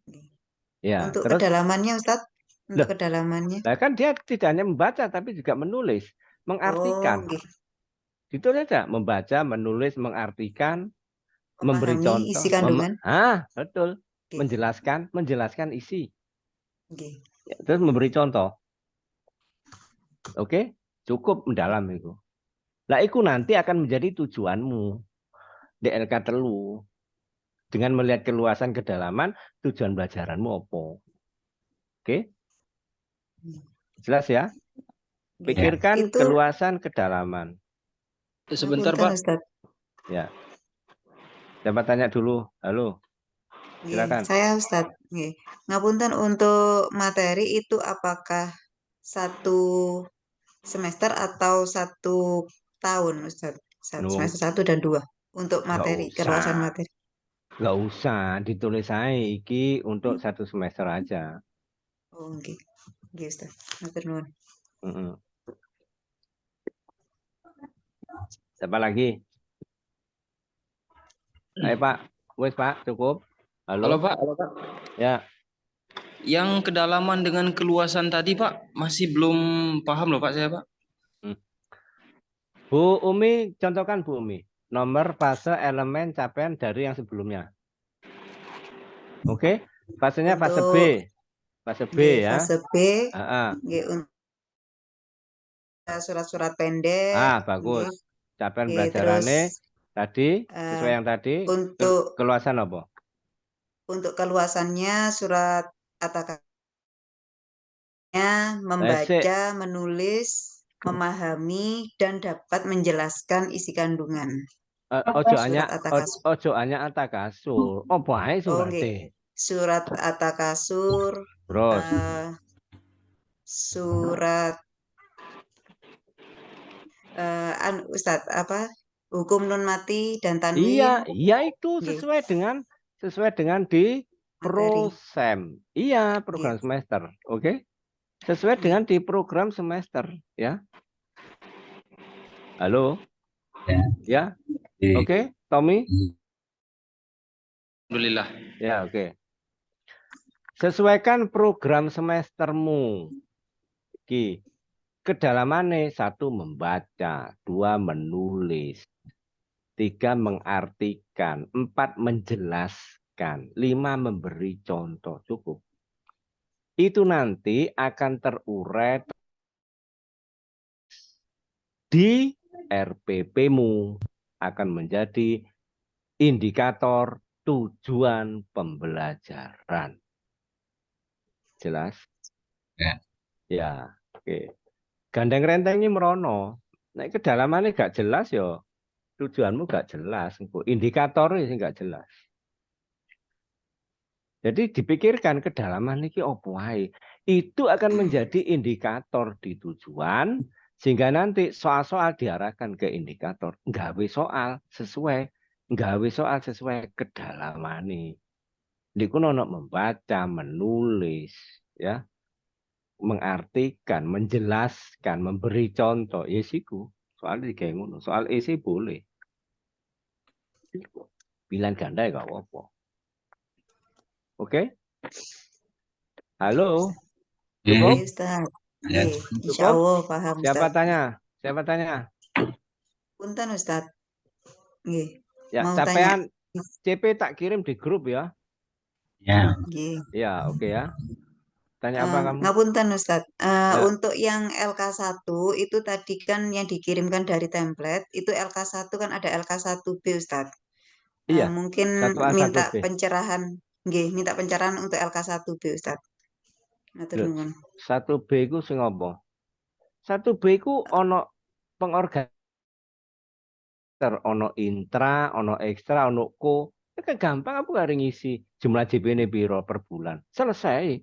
Ya, untuk terus kedalamannya Ustadz, untuk kedalamannya. Nah, kan dia tidak hanya membaca tapi juga menulis, mengartikan. Ditulis aja, membaca, menulis, mengartikan, memberi contoh. Isi kandungan. Betul. Menjelaskan isi. Ya, terus memberi contoh. Oke, cukup mendalam itu. Lah itu nanti akan menjadi tujuanmu di LK telu. Dengan melihat keluasan kedalaman, tujuan belajaranmu apa? Oke? Jelas ya? Pikirkan keluasan kedalaman. Sebentar, Pak. Ya. Dapat tanya dulu. Halo. Silakan. Saya Ustadz. Ngapunten, untuk materi itu apakah 1 semester atau 1 tahun, Ustadz? Semester 1 dan 2 untuk materi, keluasan materi. Nggak usah, ditulis saya iki untuk 1 semester aja. Oh, oke. Oke, Ustadz. Matur nuwun. Siapa lagi? Ayo Pak, wes Pak, cukup. Halo Pak. Ya. Yang kedalaman dengan keluasan tadi Pak, masih belum paham loh Pak saya Pak. Bu Umi, contohkan Bu Umi. Nomor fase elemen capaian dari yang sebelumnya. Oke, fasenya fase B. Fase B ya. Fase B. Untuk surat-surat pendek. Bagus. Capaian Oke, pelajarane terus tadi sesuai yang tadi untuk keluasan apa? keluasannya surat At-Takasnya membaca, menulis, memahami, dan dapat menjelaskan isi kandungan. Ojo Surat hanya At-Takasur. ojo hanya atakasur. Oh, bae Oh, surate. Surat At-Takasur, Terus surat Ustadz apa? Hukum nun mati dan tanwin. iya itu Nggih, sesuai dengan di materi. prosem. Iya, program Nggih, semester. Oke. Sesuai dengan di program semester, ya. Halo? Ya. Ya. Oke. Oke, Tommy? Alhamdulillah. Ya, oke. Sesuaikan program semestermu. Ki. Kedalamannya 1 membaca, 2 menulis, 3 mengartikan, 4 menjelaskan, 5 memberi contoh. Cukup. Itu nanti akan terurai di RPP-mu, akan menjadi indikator tujuan pembelajaran. Jelas? Ya. Ya, oke. Gandeng renteng ini merono. Nek kedalamannya gak jelas ya tujuanmu gak jelas. Indikatornya sih gak jelas. Jadi dipikirkan kedalaman ini opo wae. Itu akan menjadi indikator di tujuan sehingga nanti soal-soal diarahkan ke indikator. Nggawe soal sesuai kedalaman ini. Niku ono membaca, menulis, ya. Mengartikan, menjelaskan, memberi contoh. Ya siku. Soal kayak ngono. Soal isi boleh. Pilihan ganda ya gak apa-apa. Oke? Halo? Cukup? Nggih, Ustaz. Ya. Nggih, insya Cukup? Allah paham, Siapa Ustaz. tanya? Siapa tanya? Punten, Ustaz. Nggih, Ya, mau tanya. capaian CP tak kirim di grup ya. Ya. Nggih. Ya, oke ya. Tanya apa kamu? Ngapunten, Ustaz. Ya. Untuk yang LK1 itu tadi kan yang dikirimkan dari template, itu LK1 kan ada LK1B, Ustaz. Iya. Mungkin 1A, minta 1B. pencerahan. Nggih, minta pencerahan untuk LK1B, Ustaz. Matur Loh, nuwun. 1B ku sing apa? 1B ku ono pengorganisator, ono intra, ono ekstra, ono ko. Itu kan gampang aku hari ngisi jumlah JP-ne piro per bulan. Selesai.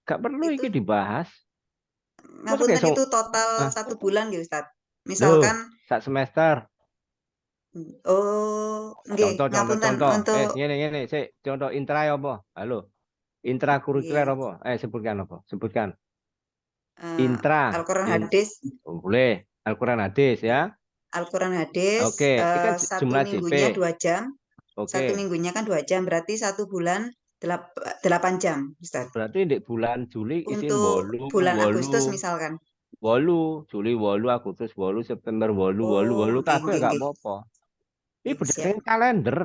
Gak perlu Itu iki dibahas. Masa kayak ngapunten itu total Hah? 1 bulan nggih, Ustaz. Loh, Misalkan sak semester. nggih, ngapunten Contoh. untuk Ngene. Sik, contoh intra apa? Halo. Intrakurikuler nggih, apa? Sebutkan apa? Sebutkan. eh, Intra. Al-Quran hadis, Boleh. Al-Quran hadis ya. Al-Quran hadis, Oke. Ini kan satu jumlah minggunya JP. 2 jam. Satu Oke. minggunya kan 2 jam, berarti 1 bulan 8 jam, Ustaz. Berarti di bulan Juli isin Untuk bulan Agustus misalkan. 8, Juli 8, Agustus 8, September 8, 8 kabeh gak apa-apa. Ini berdasarkan Siap. kalender.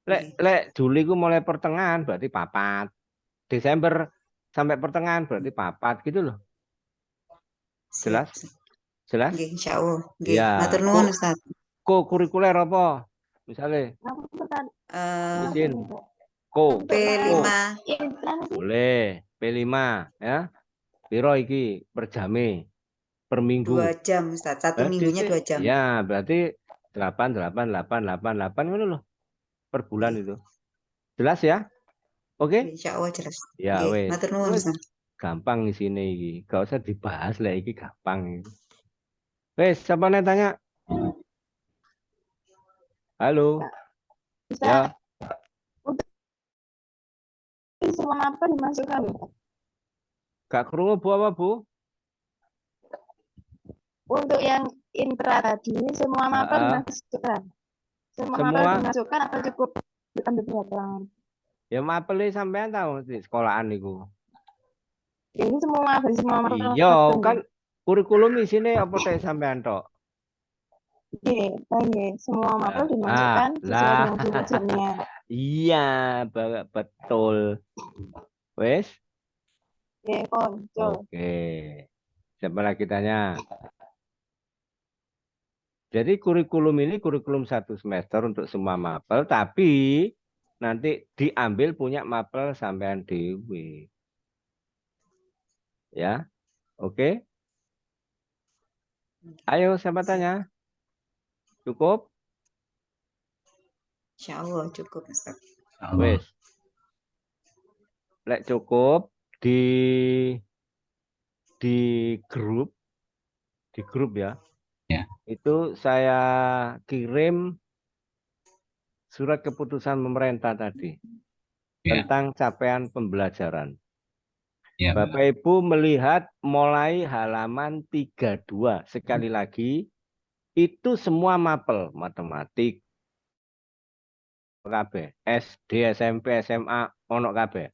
Nggih. Lek Juli ku mulai pertengahan berarti 4. Desember sampai pertengahan berarti 4 gitu loh. Jelas? Siap. Jelas? Nggih, insyaallah. Nggih, Ya. matur nuwun, Ustaz. Kurikuler apa? Misalnya isin P5 boleh P5 ya. Piro iki per jame per minggu. 2 jam, Ustaz. Satu minggunya 2 jam. Ya, berarti 8 ngono loh. Per bulan itu. Jelas ya? Oke? Insyaallah jelas. Ya Nggih, wes. matur nuwun, Ustaz. Gampang di sini iki. Gak usah dibahas lah iki gampang. Wes, siapa nih tanya? Halo. Ya. Semua apa dimasukkan? Gak krungu Bu apa Bu? Untuk yang intra tadi, semua mapel dimasukkan. Semua mapel dimasukkan atau cukup ambil keterangan? Ya mapel sampean tahu di sekolahan niku. Ini semua mapel. Iya, kan kurikulum isine apa teh sampean tok? Nggih, semua mapel dimasukkan sesuai dengan tujuannya. Iya, betul. Wes? Oke. Siapa lagi tanya? Jadi kurikulum ini kurikulum 1 semester untuk semua mapel, tapi nanti diambil punya mapel sampean dewe. Ya, oke. Ayo siapa tanya? Cukup? Insya Allah cukup Ustaz. Wes. Lek cukup di grup ya. Ya. Itu saya kirim surat keputusan pemerintah tadi Ya. tentang capaian pembelajaran. Ya, Bapak Ibu melihat mulai halaman 32. Sekali lagi, itu semua mapel, matematik, kabeh, SD, SMP, SMA, ono kabeh.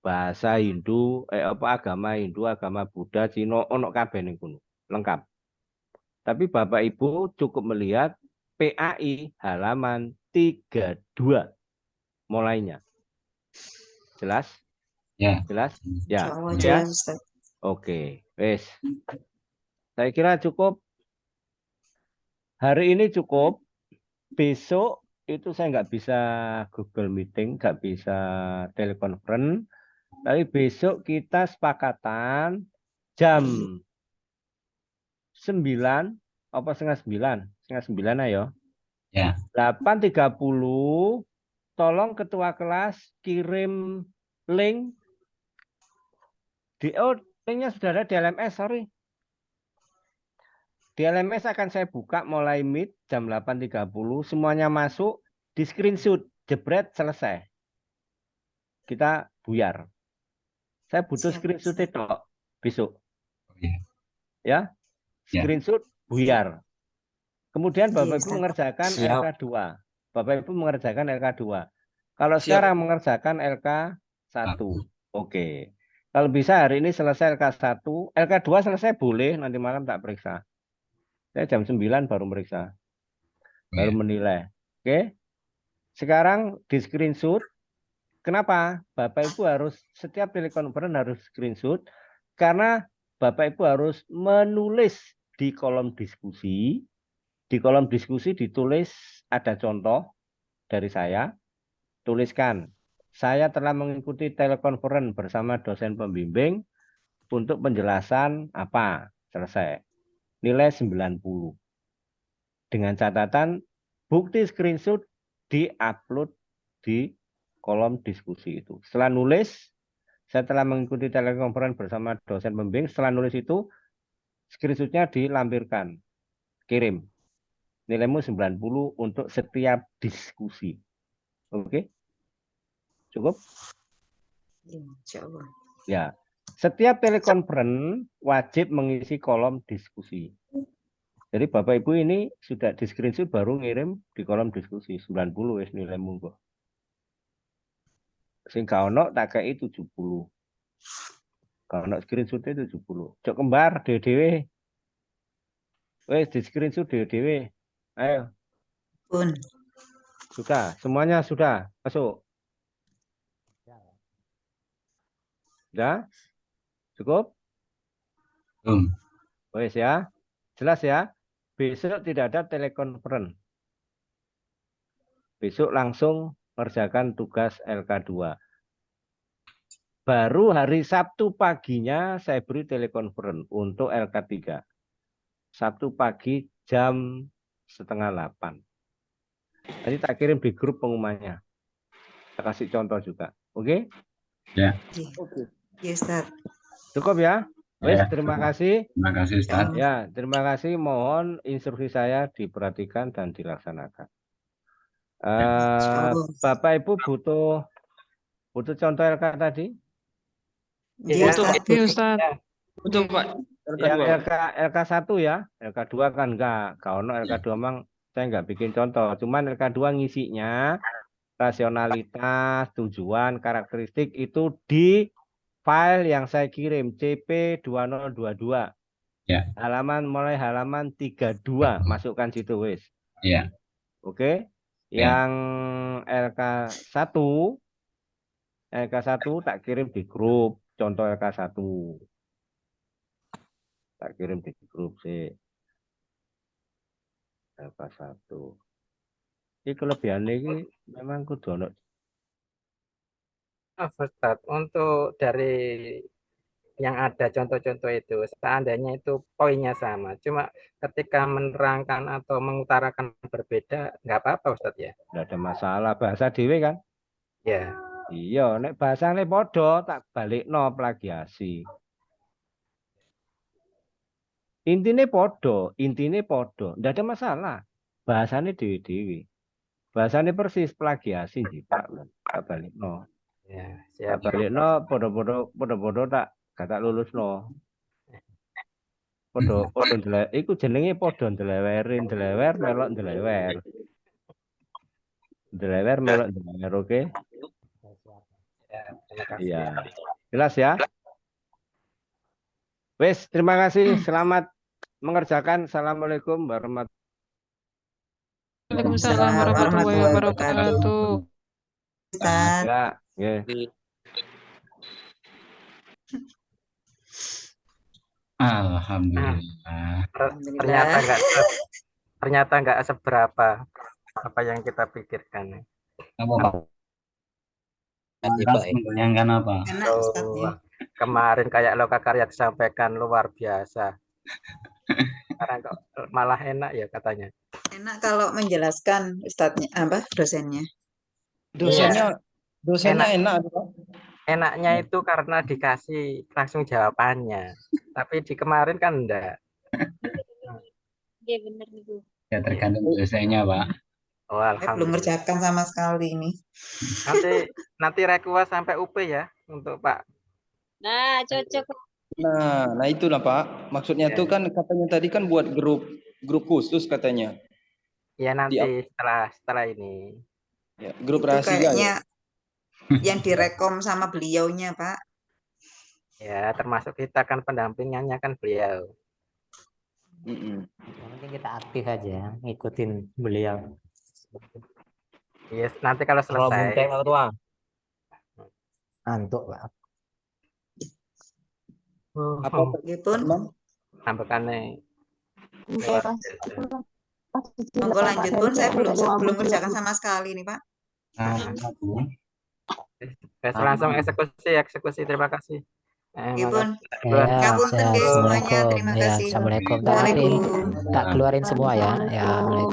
Bahasa Hindu, agama Hindu, agama Buddha, Cina, ono kabeh ning kono. Lengkap. Tapi Bapak Ibu cukup melihat PAI halaman 32 mulainya. Jelas? Ya. Jelas? Ya. Insya Allah Ya. jelas Ustaz. Oke, wes. Saya kira cukup. Hari ini cukup. Besok itu saya nggak bisa Google Meeting, nggak bisa telekonferensi. Tapi besok kita sepakatan jam 9, apa setengah 9 ayo. Ya. 8.30, tolong ketua kelas kirim link. Linknya sudah ada di LMS, sorry. Di LMS akan saya buka mulai Meet jam 8.30. Semuanya masuk, di screenshot, jebret, selesai. Kita buyar. Saya butuh Siap, screenshot Ustaz. itu besok. Ya. Ya, Ya. screenshot, buyar. Kemudian Bapak Ibu Ustaz. mengerjakan Siap. LK2. Bapak Ibu mengerjakan LK2. Kalau Siap. sekarang mengerjakan LK1. Oke. Kalau bisa hari ini selesai LK1. LK2 selesai boleh, nanti malam tak periksa. Saya jam 9 baru meriksa. Baru menilai. Oke. Sekarang di screenshot. Kenapa? Bapak Ibu harus setiap telekonferensi harus screenshot. Karena Bapak Ibu harus menulis di kolom diskusi. Di kolom diskusi ditulis ada contoh dari saya. Tuliskan, saya telah mengikuti telekonferensi bersama dosen pembimbing untuk penjelasan apa. Selesai. Nilai 90. Dengan catatan bukti screenshot di-upload di kolom diskusi itu. Setelah nulis, saya telah mengikuti telekonferensi bersama dosen pembimbing. Setelah nulis itu, screenshotnya dilampirkan. Kirim. Nilaimu 90 untuk setiap diskusi. Oke? Cukup? Insya Allah. Ya. Setiap telekonferensi wajib mengisi kolom diskusi. Jadi Bapak Ibu ini sudah di screenshot baru ngirim di kolom diskusi 90 wis nilaimu kok. Sing gak ono tak kei 70. Kalau screenshot itu 70. Cok kembar dhewe-dhewe. Wes di screenshot dhewe-dhewe. Ayo. Pun. Sudah, semuanya sudah masuk. Sudah? Cukup? Wes ya. Jelas ya. Besok tidak ada telekonferensi. Besok langsung kerjakan tugas LK2. Baru hari Sabtu paginya saya beri telekonferensi untuk LK3. Sabtu pagi jam 7:30. Nanti tak kirim di grup pengumumannya. Saya kasih contoh juga. Oke? Ya. Oke. Ya, Ustaz. Cukup ya? Wes, terima kasih. Terima kasih, Ustaz. Ya, terima kasih. Mohon instruksi saya diperhatikan dan dilaksanakan. Bapak Ibu butuh contoh LK tadi? Iya, Ustaz. Betul, Pak. Yang LK1 ya. LK2 kan enggak. Kalau LK2 memang saya enggak bikin contoh. Cuman LK2 ngisinya rasionalitas, tujuan, karakteristik itu di file yang saya kirim CP2022. Ya. Mulai halaman 32 masukkan situ wis. Iya. Oke. Yang LK1 tak kirim di grup, contoh LK1. Tak kirim di grup sih. Alfa 1. Ini kelebihannya ini memang kudu ono. Ustaz, untuk dari yang ada contoh-contoh itu, seandainya itu poinnya sama, cuma ketika menerangkan atau mengutarakan berbeda, nggak apa-apa Ustaz ya? Nggak ada masalah, bahasa dewe kan? Ya. Iya, nek bahasane podo tak balikno plagiasi. Intine podo, ndak ada masalah. Bahasane dewe-dewe. Bahasane persis plagiasi Pak. Tak balikno. Ya, Tak siap. balikno podo-podo tak gak lulusno. Podo iku jenenge podo ndelewerin, ndelewer melok ndelewer. Ndelewer melok ndelewer, oke? Ya, terima kasih. Iya. Jelas ya? Wes, terima kasih. Selamat mengerjakan. Assalamualaikum warahmatullahi Waalaikumsalam warahmatullahi wabarakatuh. Ustaz. Ya, ya. Alhamdulillah. Ternyata nggak seberapa apa yang kita pikirkan. Apa Pak? Membayangkan apa? Kemarin kayak lokakarya disampaikan luar biasa. Sekarang kok malah enak ya katanya. Enak kalau menjelaskan Ustadznya, apa dosennya? Dosennya enak. Enaknya itu karena dikasih langsung jawabannya. Tapi di kemarin kan enggak. Iya benar itu. Ya tergantung dosennya Pak. Oh, Saya belum ngerjakan sama sekali ini. Nanti rekua sampai UP ya untuk Pak. Nah, cocok. Nah itulah Pak. Maksudnya tuh kan katanya tadi kan buat grup khusus katanya. Ya nanti setelah ini. Ya, grup Itu rahasia kayaknya ya. yang direkom sama beliaunya, Pak. Ya, termasuk kita kan pendampingannya kan beliau. Yang penting kita aktif aja, ngikutin beliau. Yes, nanti kalau selesai. Antuk Pak. Apa begitu? Tambahannya. Monggo lanjut pun, saya belum kerjakan sama sekali nih Pak. Langsung eksekusi. Terima kasih. Gipun. Ya, Ngapunten nggih semuanya. Terima kasih. Assalamualaikum. Tak keluarin semua ya. Ya, Assalamualaikum.